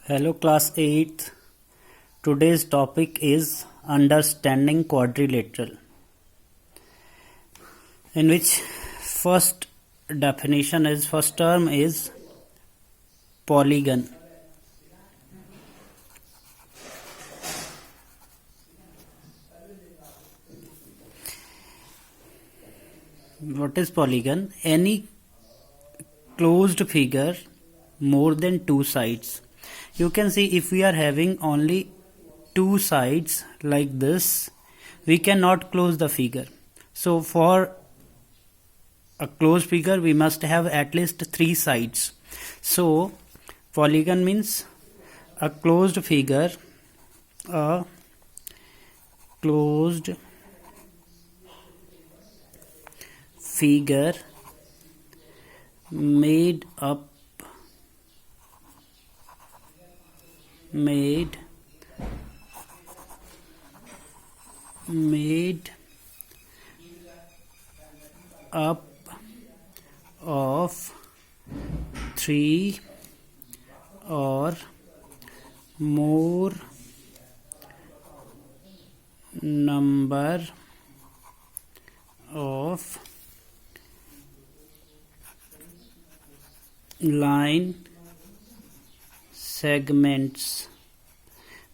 Hello class 8th. Today's topic is understanding quadrilateral, in which first term is polygon. What is polygon? Any closed figure more than two sides. You can see if we are having only two sides like this, we cannot close the figure. So for a closed figure we must have at least three sides. So polygon means a closed figure made up of three or more number of line segments,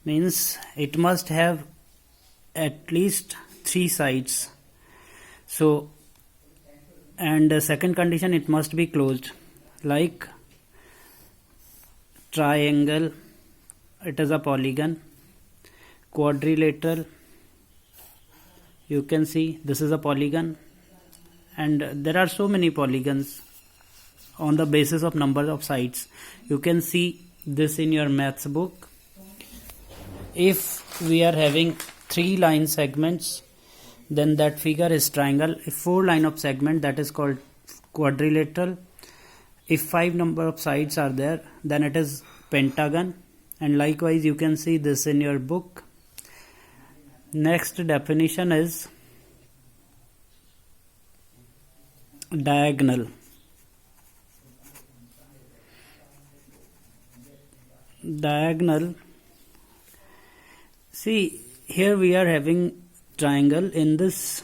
means it must have at least three sides. So, and the second condition, it must be closed, like triangle, it is a polygon. Quadrilateral, you can see this is a polygon, and there are so many polygons on the basis of number of sides. You can see this in your maths book. If we are having three line segments, then that figure is triangle. If four line of segment, that is called quadrilateral. If five number of sides are there, then it is pentagon. And likewise you can see this in your book. Next definition is diagonal. Diagonal, see here we are having triangle. In this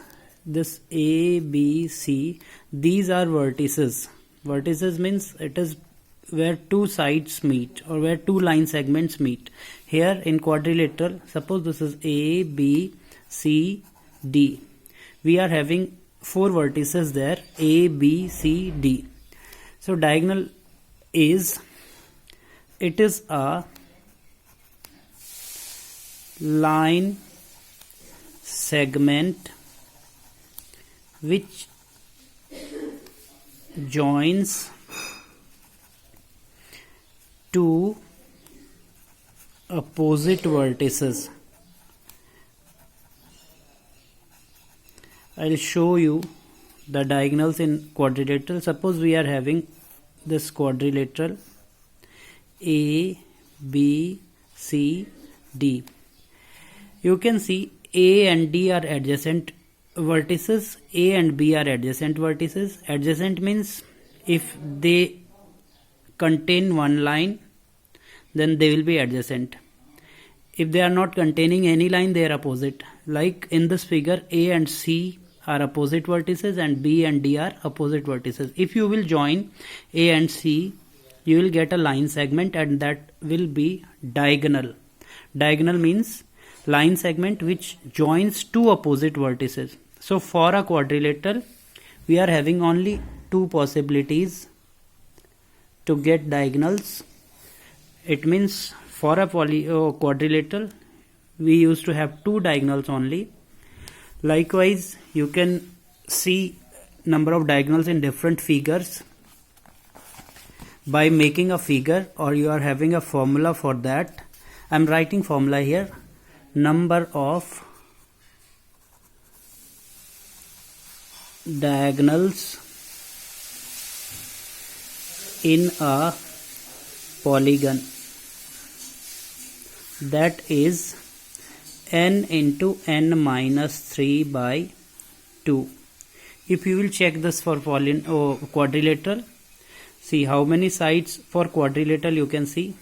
A, B, C, these are vertices. Vertices means it is where two sides meet or where two line segments meet. Here in quadrilateral, suppose this is A, B, C, D. We are having four vertices there, A, B, C, D. So diagonal is, it is a line segment which joins two opposite vertices. I'll show you the diagonals in quadrilateral. Suppose we are having this quadrilateral A, B, C, D. You can see A and D are adjacent vertices. A and B are adjacent vertices. Adjacent means if they contain one line, then they will be adjacent. If they are not containing any line, they are opposite. Like in this figure, A and C are opposite vertices and B and D are opposite vertices. If you will join A and C, you will get a line segment, and that will be diagonal. Diagonal means line segment which joins two opposite vertices. So for a quadrilateral, we are having only two possibilities to get diagonals. It means for a quadrilateral, we used to have two diagonals only. Likewise, you can see number of diagonals in different figures by making a figure, or you are having a formula for that. I am writing formula here. Number of diagonals in a polygon, that is n into n minus 3 by 2. If you will check this for quadrilateral, see how many sides for quadrilateral you can see.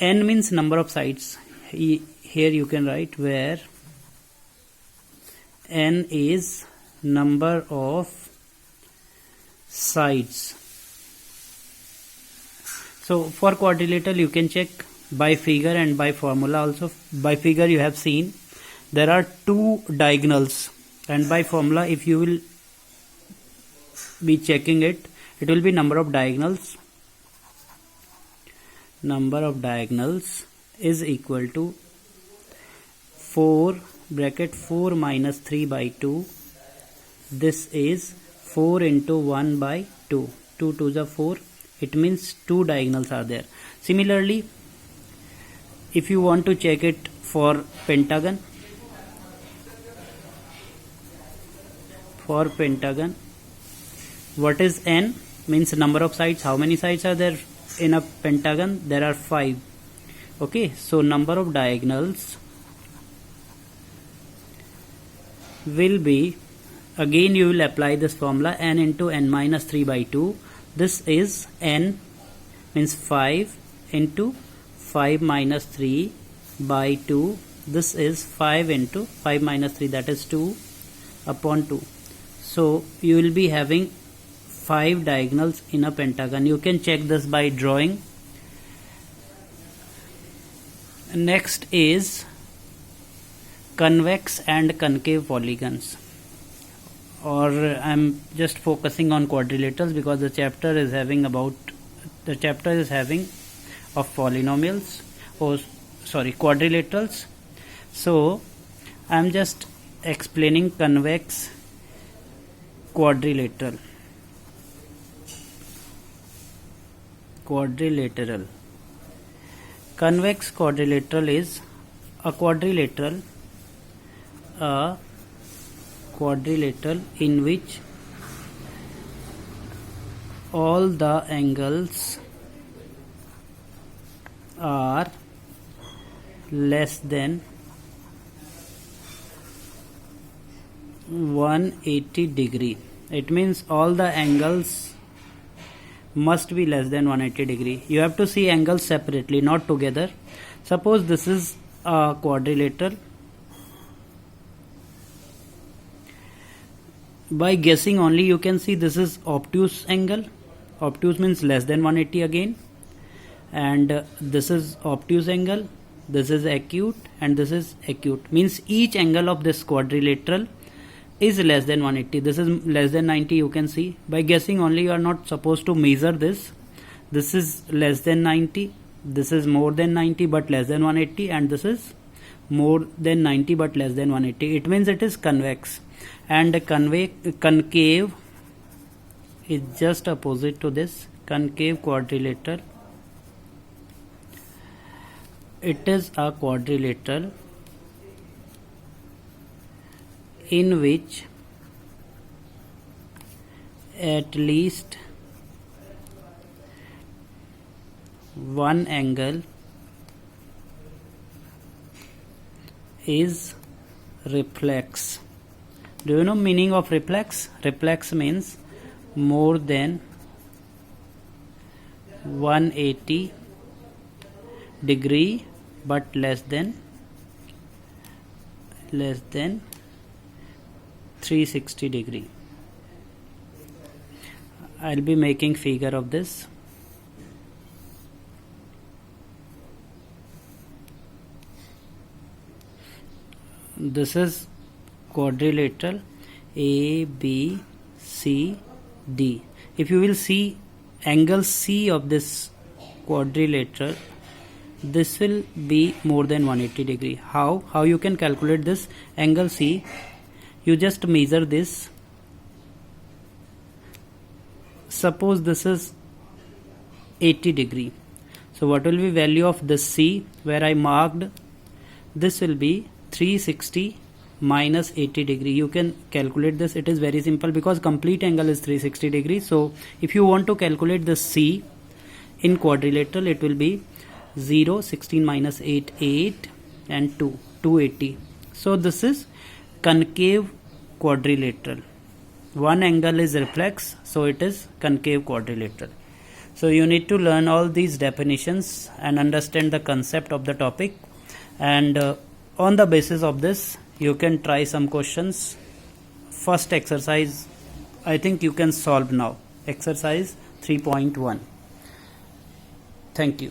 n means number of sides. Here you can write where n is number of sides. So for quadrilateral you can check by figure and by formula also. By figure you have seen there are two diagonals, and by formula if you will be checking it, it will be number of diagonals. Number of diagonals is equal to 4 bracket 4 minus 3 by 2. This is 4 into 1 by 2. 2 to the 4. It means two diagonals are there. Similarly, if you want to check it for pentagon, what is n? Means number of sides. How many sides are there in a pentagon? There are 5. Okay, so number of diagonals will be, again you will apply this formula, n into n minus 3 by 2. This is n means 5 into 5 minus 3 by 2. This is 5 into 5 minus 3, that is 2 upon 2. So you will be having 5 diagonals in a pentagon. You can check this by drawing. Next is convex and concave polygons, or I am just focusing on quadrilaterals because the chapter is having of polynomials, or sorry, quadrilaterals. So I am just explaining convex quadrilateral. Convex quadrilateral is a quadrilateral in which all the angles are less than 180 degree. It means all the angles must be less than 180 degree. You have to see angles separately, not together. Suppose this is a quadrilateral. By guessing only you can see this is obtuse angle. Obtuse means less than 180 again, and this is obtuse angle, this is acute, and this is acute. Means each angle of this quadrilateral is less than 180. This is less than 90, you can see. By guessing only, you are not supposed to measure this. This is less than 90, this is more than 90 but less than 180, and this is more than 90 but less than 180. It means it is convex. And concave is just opposite to this. Concave quadrilateral, it is a quadrilateral in which at least one angle is reflex. Do you know meaning of reflex? Reflex means more than 180 degree but less than 360 degree. I'll be making figure of this. This is quadrilateral A, B, C, D. If you will see angle C of this quadrilateral, this will be more than 180 degree. How you can calculate this angle C? You just measure this. Suppose this is 80 degree. So what will be value of this C where I marked? This will be 360 minus 80 degree. You can calculate this. It is very simple because complete angle is 360 degree. So if you want to calculate the C in quadrilateral, it will be 0, 16 minus 8, 8 and 2, 280. So this is concave quadrilateral. One angle is reflex, so it is concave quadrilateral. So you need to learn all these definitions and understand the concept of the topic, and on the basis of this you can try some questions. First exercise I think you can solve now, exercise 3.1. Thank you.